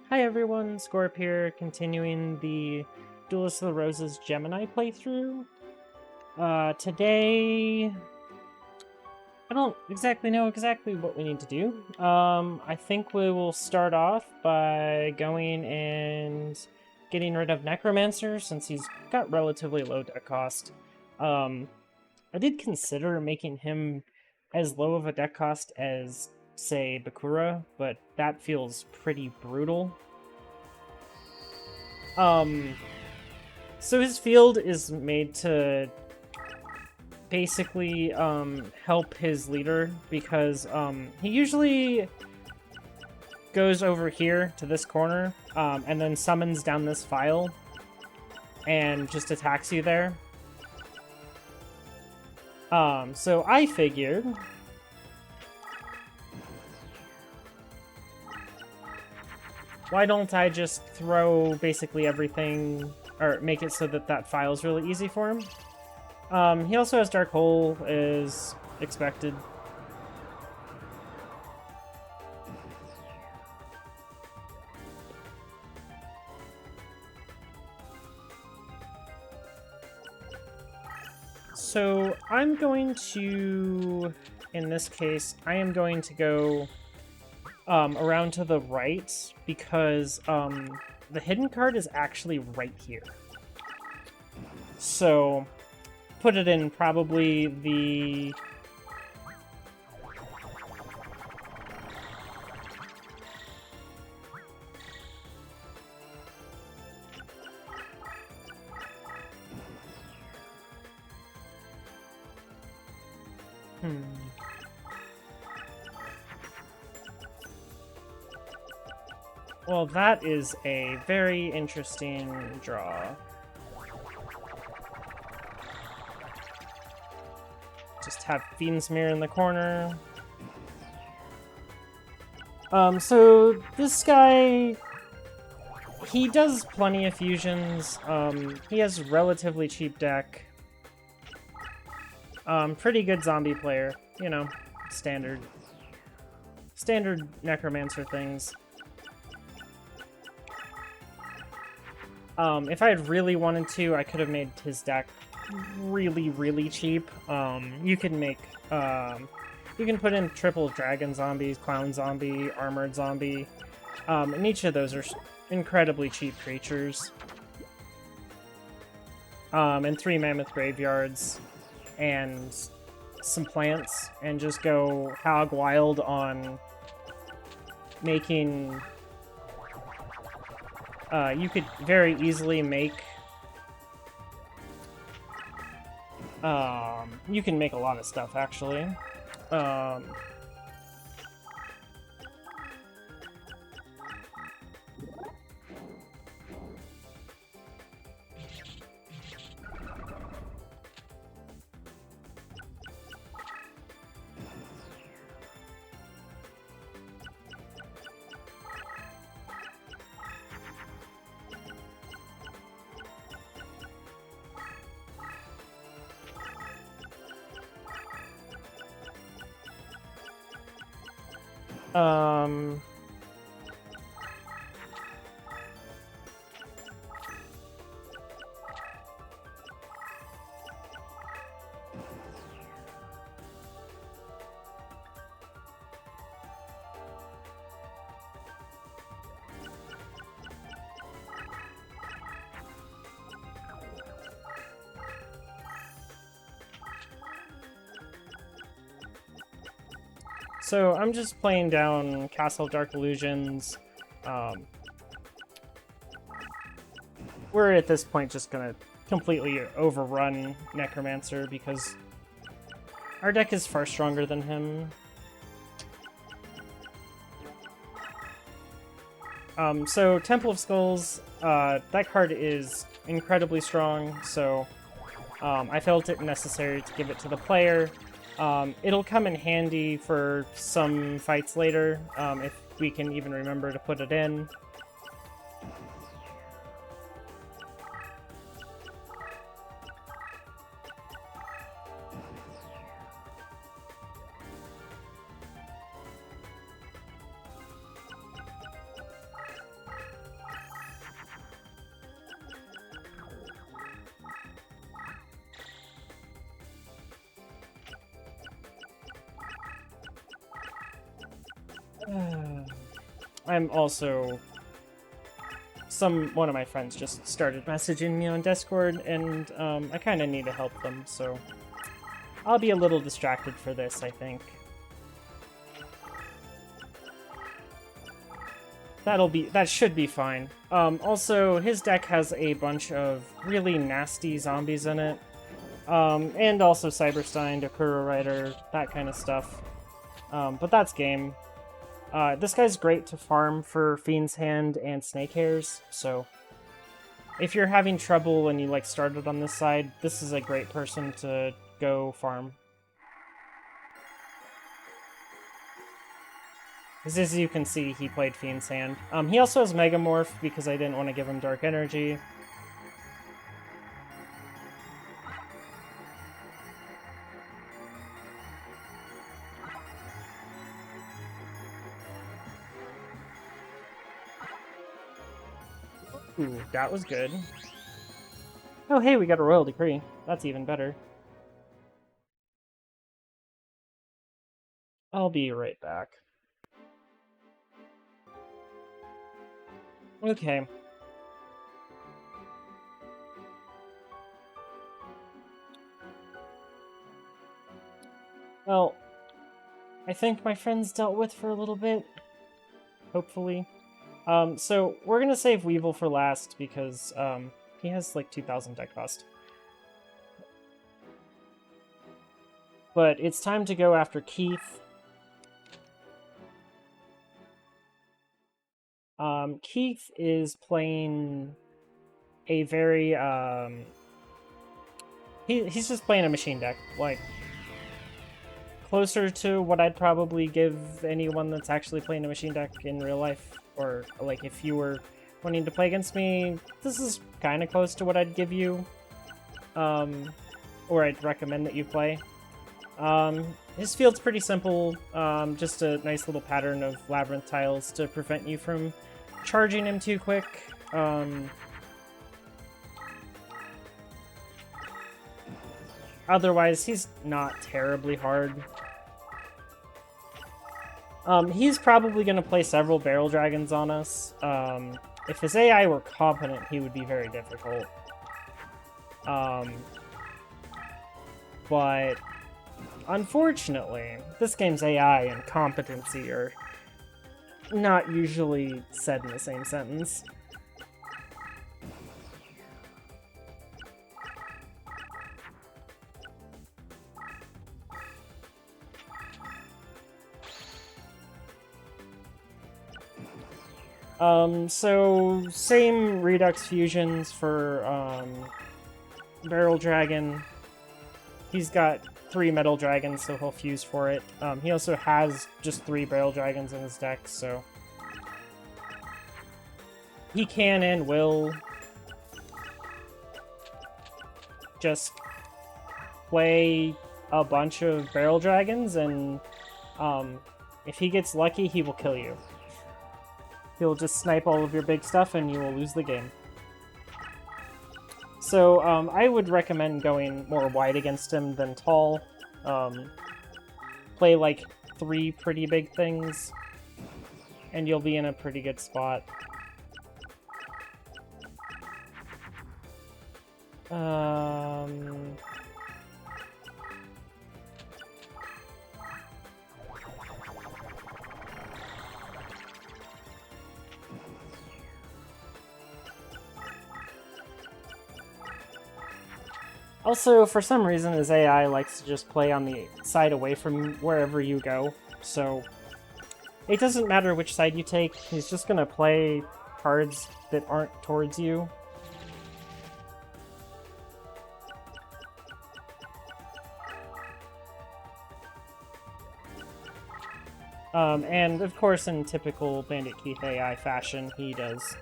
Hi everyone, Scorp here, continuing the Duelist of the Roses Gemini playthrough. Today, I don't exactly know what we need to do. I think we will start off by going and getting rid of Necromancer since he's got relatively low deck cost. I did consider making him as low of a deck cost as, say, Bakura, but that feels pretty brutal. So his field is made to basically help his leader because he usually goes over here to this corner and then summons down this file and just attacks you there. So I figured why don't I just throw basically everything, or make it so that that file is really easy for him. He also has Dark Hole, as expected. So I'm going to, in this case, I am going to go around to the right because the hidden card is actually right here. So put it in probably the... Well, that is a very interesting draw. Just have Fiendsmere in the corner. So this guy, he does plenty of fusions. He has relatively cheap deck. Pretty good zombie player, you know, standard Necromancer things. If I had really wanted to, I could have made his deck really cheap. You can make, you can put in triple dragon zombies, clown zombie, armored zombie, and each of those are incredibly cheap creatures. And 3 mammoth graveyards, and some plants, and just go hog wild on making... you could very easily make... you can make a lot of stuff, actually. Um... So I'm just playing down Castle of Dark Illusions. We're at this point just gonna completely overrun Necromancer because our deck is far stronger than him. So Temple of Skulls, that card is incredibly strong, so I felt it necessary to give it to the player. It'll come in handy for some fights later, if we can even remember to put it in. I'm also... One of my friends just started messaging me on Discord, and I kind of need to help them, so I'll be a little distracted for this, I think. That should be fine. Also, his deck has a bunch of really nasty zombies in it, and also Cyberstein, Dakuro Rider, that kind of stuff. But that's game. This guy's great to farm for Fiend's Hand and Snake Hairs, so if you're having trouble and you like started on this side, this is a great person to go farm. As you can see, he played Fiend's Hand. He also has Megamorph because I didn't want to give him Dark Energy. Ooh, that was good. Oh, hey, we got a Royal Decree. That's even better. I'll be right back. Okay. Well, I think my friend's dealt with for a little bit. Hopefully. So we're gonna save Weevil for last because he has like 2,000 deck cost. But it's time to go after Keith. Keith is playing a very he's just playing a machine deck, like closer to what I'd probably give anyone that's actually playing a machine deck in real life. Or, like, if you were wanting to play against me, this is kind of close to what I'd give you. Or I'd recommend that you play. His field's pretty simple. Just a nice little pattern of Labyrinth tiles to prevent you from charging him too quick. Otherwise, he's not terribly hard. He's probably going to play several Barrel Dragons on us. If his AI were competent, he would be very difficult. But unfortunately, this game's AI and competency are not usually said in the same sentence. So same Redux fusions for Barrel Dragon. He's got 3 Metal Dragons, so he'll fuse for it. He also has just 3 Barrel Dragons in his deck, so he can and will just play a bunch of Barrel Dragons, and if he gets lucky, he will kill you. He'll just snipe all of your big stuff and you will lose the game. So I would recommend going more wide against him than tall. Play like 3 pretty big things and you'll be in a pretty good spot. Also, for some reason, his AI likes to just play on the side away from wherever you go, so it doesn't matter which side you take, he's just gonna play cards that aren't towards you. And of course, in typical Bandit Keith AI fashion, he does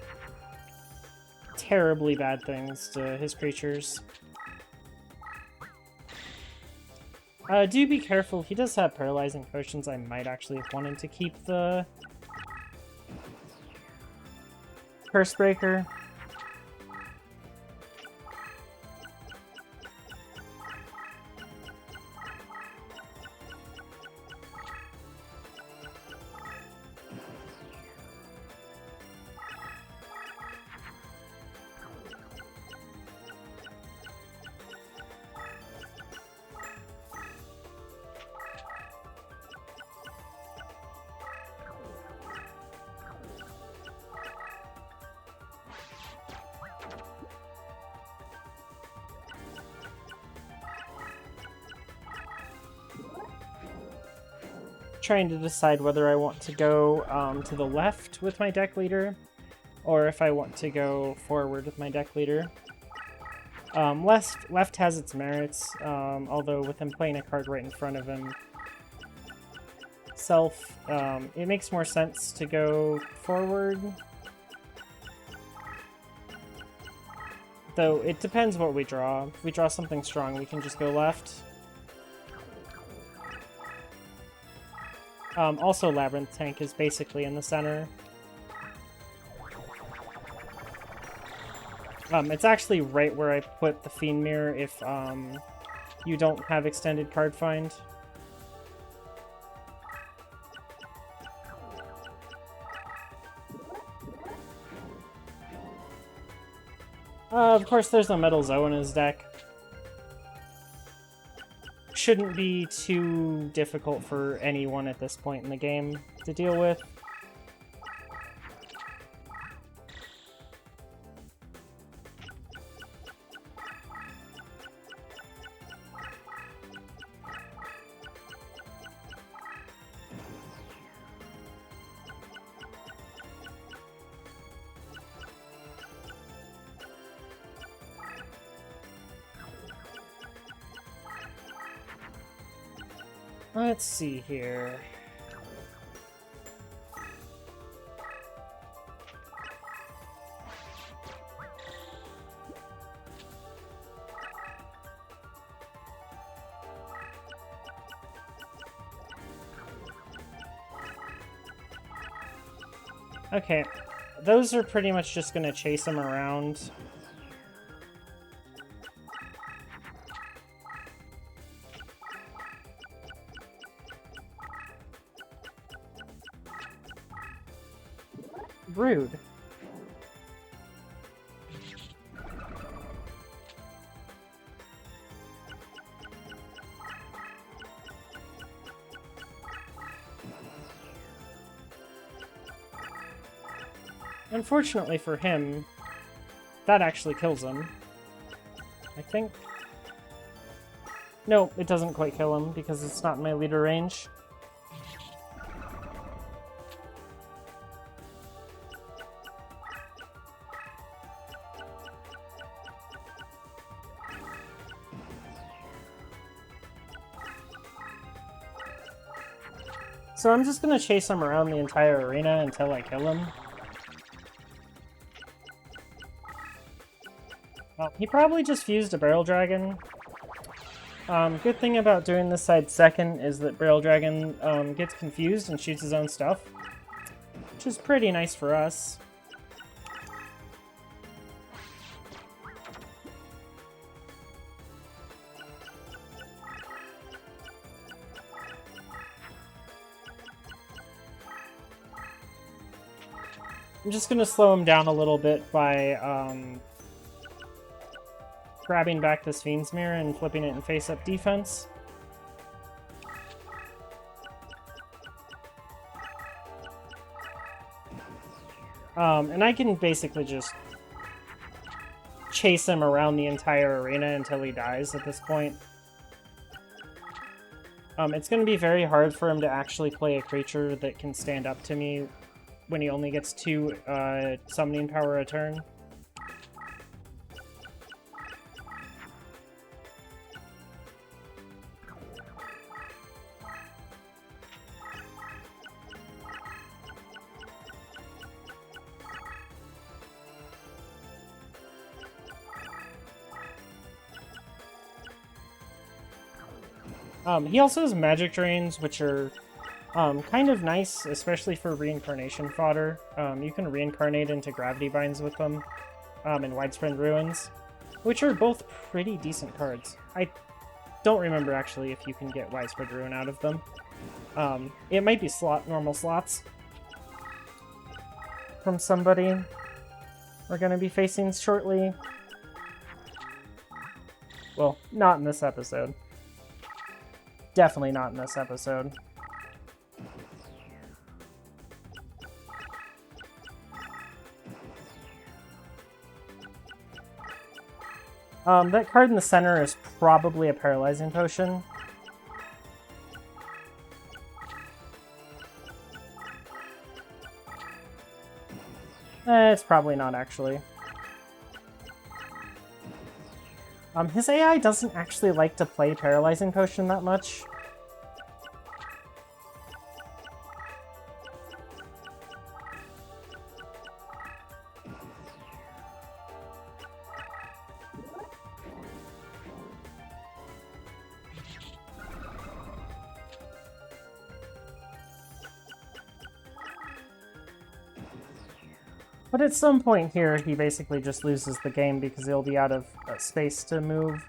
terribly bad things to his creatures. Do be careful, he does have paralyzing potions. I might actually have wanted to keep the Curse Breaker. trying to decide whether I want to go to the left with my deck leader, or if I want to go forward with my deck leader. Left has its merits, although with him playing a card right in front of him, it makes more sense to go forward. Though it depends what we draw. If we draw something strong, we can just go left. Also, Labyrinth Tank is basically in the center. It's actually right where I put the Fiend Mirror if you don't have extended card find. Of course, there's a Metal Zoe in his deck. Shouldn't be too difficult for anyone at this point in the game to deal with. Let's see here. Okay, those are pretty much just gonna chase him around. Rude. Unfortunately for him, that actually kills him. I think. No, it doesn't quite kill him because it's not in my leader range. So I'm just gonna chase him around the entire arena until I kill him. Well, he probably just fused a Barrel Dragon. Good thing about doing this side second is that Barrel Dragon gets confused and shoots his own stuff, which is pretty nice for us. I'm just going to slow him down a little bit by grabbing back this Fiend's Mirror and flipping it in face-up defense. And I can basically just chase him around the entire arena until he dies at this point. It's going to be very hard for him to actually play a creature that can stand up to me when he only gets 2 summoning power a turn. He also has magic drains, which are kind of nice, especially for reincarnation fodder. You can reincarnate into gravity binds with them, and widespread ruins, which are both pretty decent cards. I don't remember actually if you can get widespread ruin out of them. It might be normal slots from somebody we're going to be facing shortly. Well, not in this episode. Definitely not in this episode. That card in the center is probably a Paralyzing Potion. It's probably not, actually. His AI doesn't actually like to play Paralyzing Potion that much. But at some point here, he basically just loses the game because he'll be out of space to move.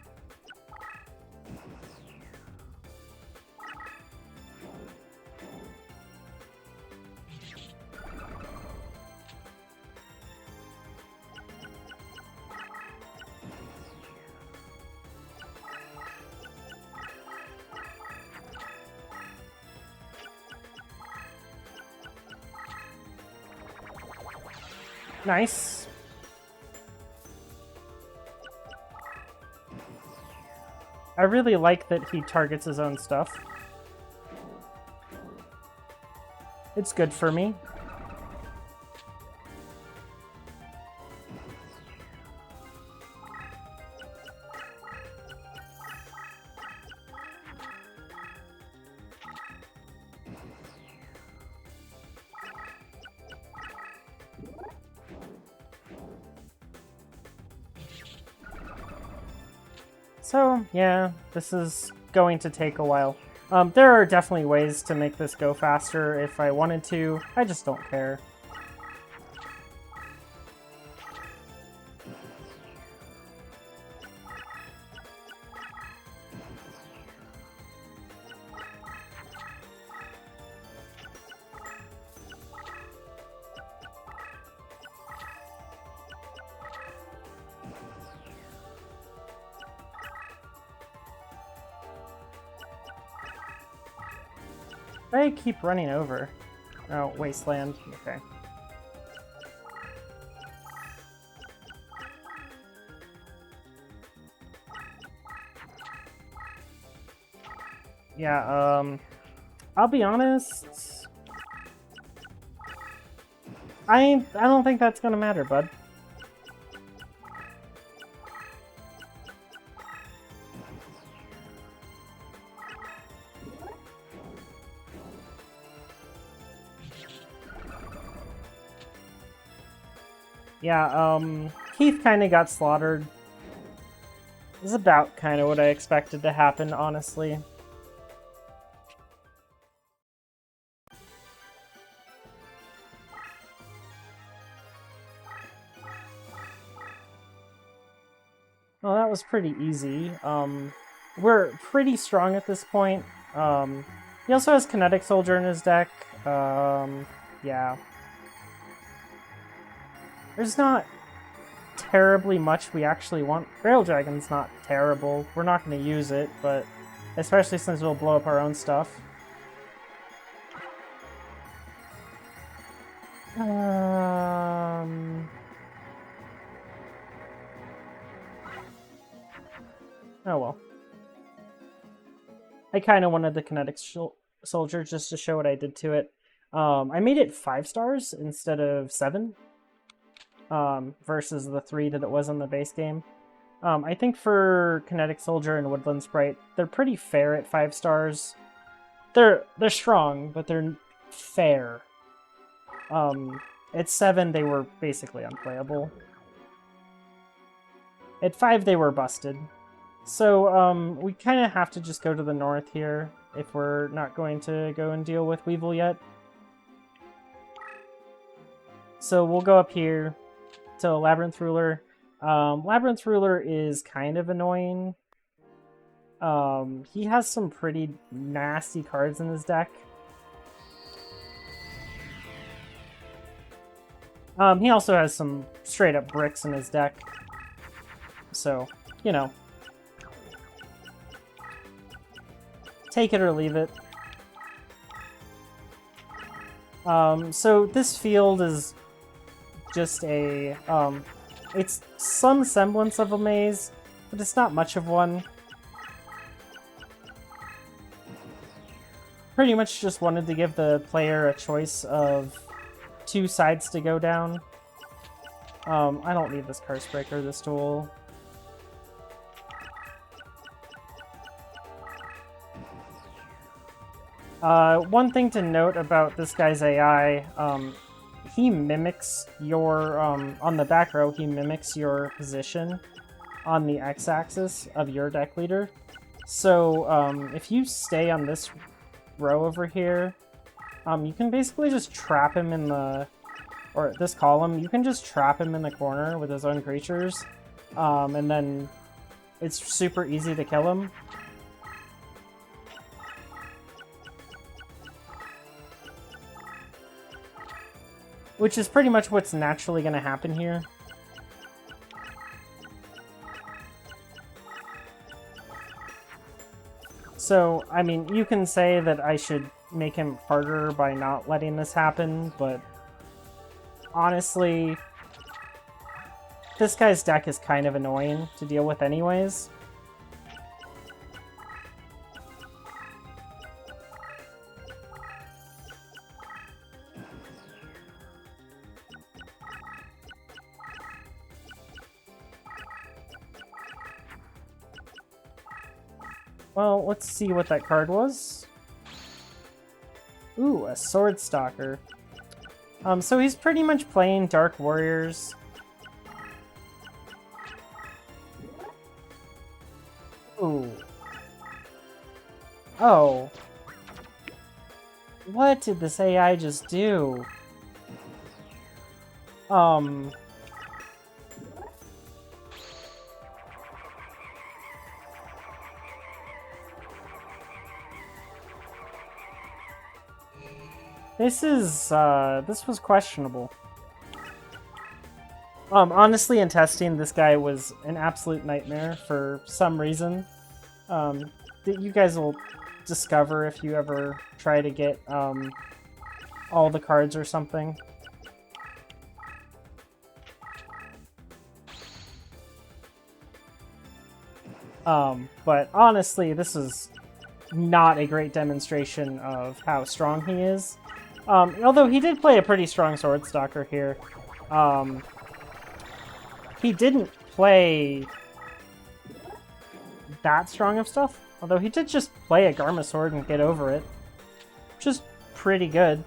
Nice. I really like that he targets his own stuff. It's good for me. So, yeah, this is going to take a while. There are definitely ways to make this go faster if I wanted to. I just don't care. I keep running over. Oh, Wasteland. Okay. Yeah, I'll be honest. I don't think that's gonna matter, bud. Yeah, Keith kind of got slaughtered. This is about kind of what I expected to happen, honestly. Well, that was pretty easy. We're pretty strong at this point. He also has Kinetic Soldier in his deck. Yeah. There's not terribly much we actually want. Grail Dragon's not terrible. We're not going to use it, but especially since we'll blow up our own stuff. Oh well. I kind of wanted the Kinetic Soldier just to show what I did to it. I made it 5 stars instead of 7. Versus the 3 that it was in the base game. I think for Kinetic Soldier and Woodland Sprite, they're pretty fair at 5 stars. They're strong, but they're fair. At 7, they were basically unplayable. At 5, they were busted. So, we kind of have to just go to the north here if we're not going to go and deal with Weevil yet. So we'll go up here to Labyrinth Ruler. Labyrinth Ruler is kind of annoying. He has some pretty nasty cards in his deck. He also has some straight up bricks in his deck. So, you know. Take it or leave it. So this field is just a, it's some semblance of a maze, but it's not much of one. Pretty much just wanted to give the player a choice of 2 sides to go down. I don't need this Curse Breaker this duel. One thing to note about this guy's AI, he mimics your, on the back row, he mimics your position on the x-axis of your deck leader. So, if you stay on this row over here, you can basically just trap him in the, or this column, you can just trap him in the corner with his own creatures, and then it's super easy to kill him. Which is pretty much what's naturally going to happen here. So, I mean, you can say that I should make him harder by not letting this happen, but honestly, this guy's deck is kind of annoying to deal with anyways. Well, let's see what that card was. Ooh, a Sword Stalker. So he's pretty much playing Dark Warriors. Ooh. Oh. What did this AI just do? This was questionable. Honestly, in testing, this guy was an absolute nightmare for some reason. That you guys will discover if you ever try to get, all the cards or something. But honestly, this is not a great demonstration of how strong he is. Although he did play a pretty strong Sword Stalker here. He didn't play that strong of stuff. Although he did just play a Garma Sword and get over it. Which is pretty good.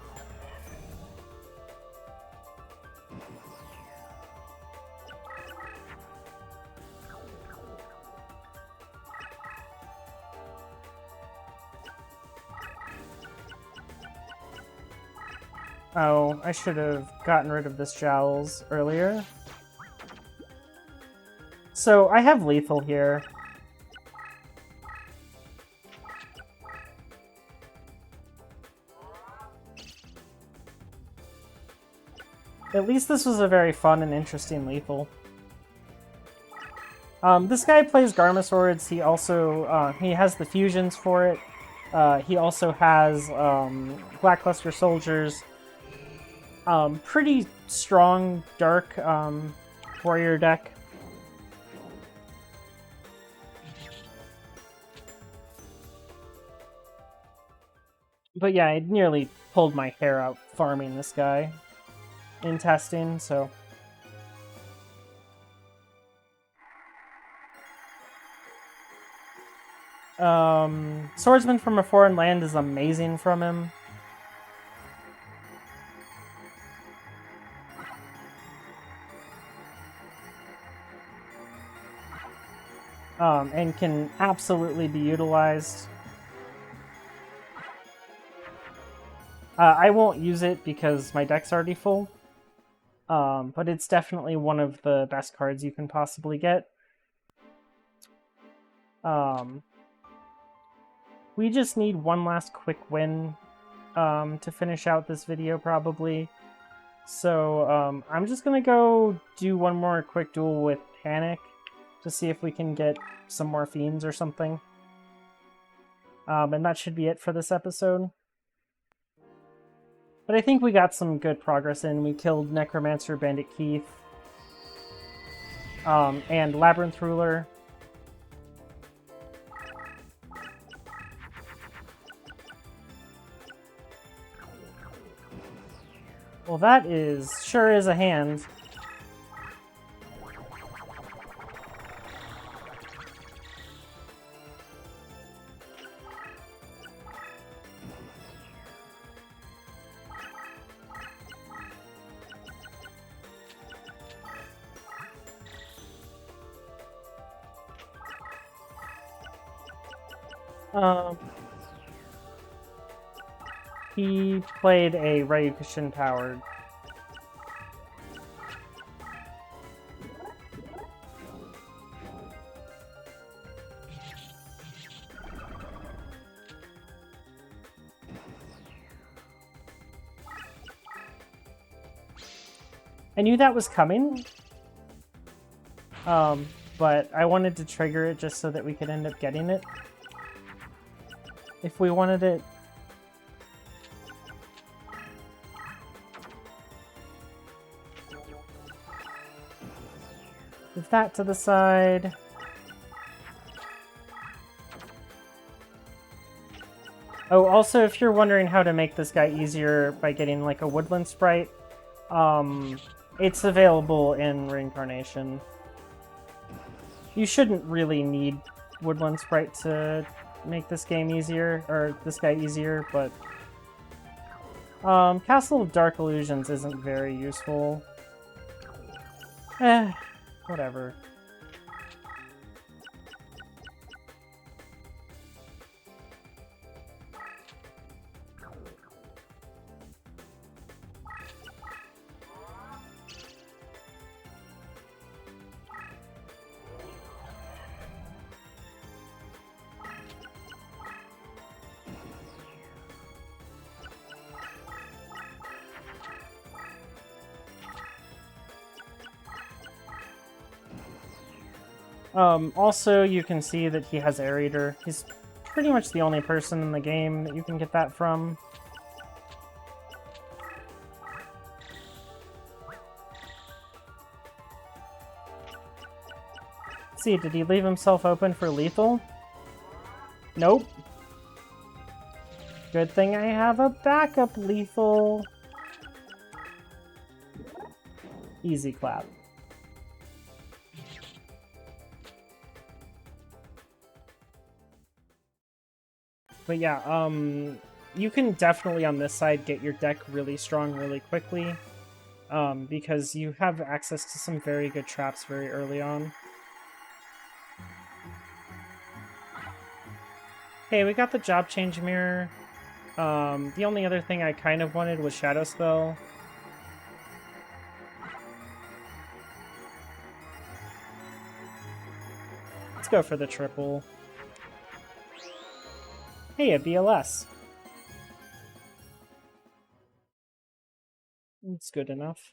Oh, I should have gotten rid of this Jowls earlier. So, I have lethal here. At least this was a very fun and interesting lethal. This guy plays Garma Swords. He also, he has the fusions for it. He also has, Blackluster Soldiers. Pretty strong, dark, warrior deck. But yeah, I nearly pulled my hair out farming this guy in testing, so... Swordsman from a Foreign Land is amazing from him. And can absolutely be utilized. I won't use it because my deck's already full. But it's definitely one of the best cards you can possibly get. We just need one last quick win to finish out this video, probably. So I'm just gonna go do one more quick duel with Panic to see if we can get some more Fiends or something. And that should be it for this episode. But I think we got some good progress in. We killed Necromancer, Bandit Keith, and Labyrinth Ruler. Well, that sure is a hand. He played a Ryukushin powered. I knew that was coming, but I wanted to trigger it just so that we could end up getting it. If we wanted it... Move that to the side. Oh, also, if you're wondering how to make this guy easier by getting, like, a woodland sprite, it's available in Reincarnation. You shouldn't really need woodland sprite to make this game easier, or this guy easier, but Castle of Dark Illusions isn't very useful. Whatever. Also, you can see that he has Aerator. He's pretty much the only person in the game that you can get that from. Let's see, did he leave himself open for lethal? Nope. Good thing I have a backup lethal. Easy clap. But yeah, you can definitely on this side get your deck really strong really quickly, because you have access to some very good traps very early on. Hey, we got the job change mirror. The only other thing I kind of wanted was Shadow Spell. Let's go for the triple. Hey, a BLS. It's good enough.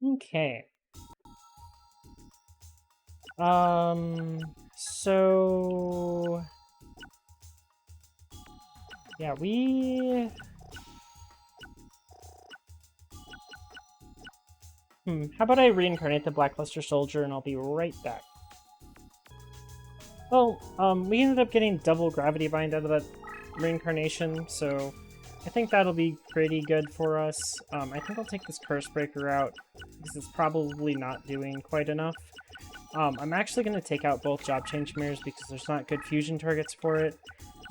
Okay. So... yeah, we... how about I reincarnate the Blackluster Soldier and I'll be right back. Well, we ended up getting double Gravity Bind out of that reincarnation, so I think that'll be pretty good for us. I think I'll take this Curse Breaker out, because it's probably not doing quite enough. I'm actually going to take out both Job Change Mirrors because there's not good fusion targets for it.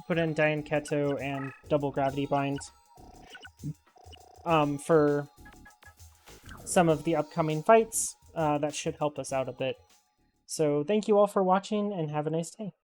Put in Diane Keto and double Gravity Bind for some of the upcoming fights. That should help us out a bit. So thank you all for watching and have a nice day.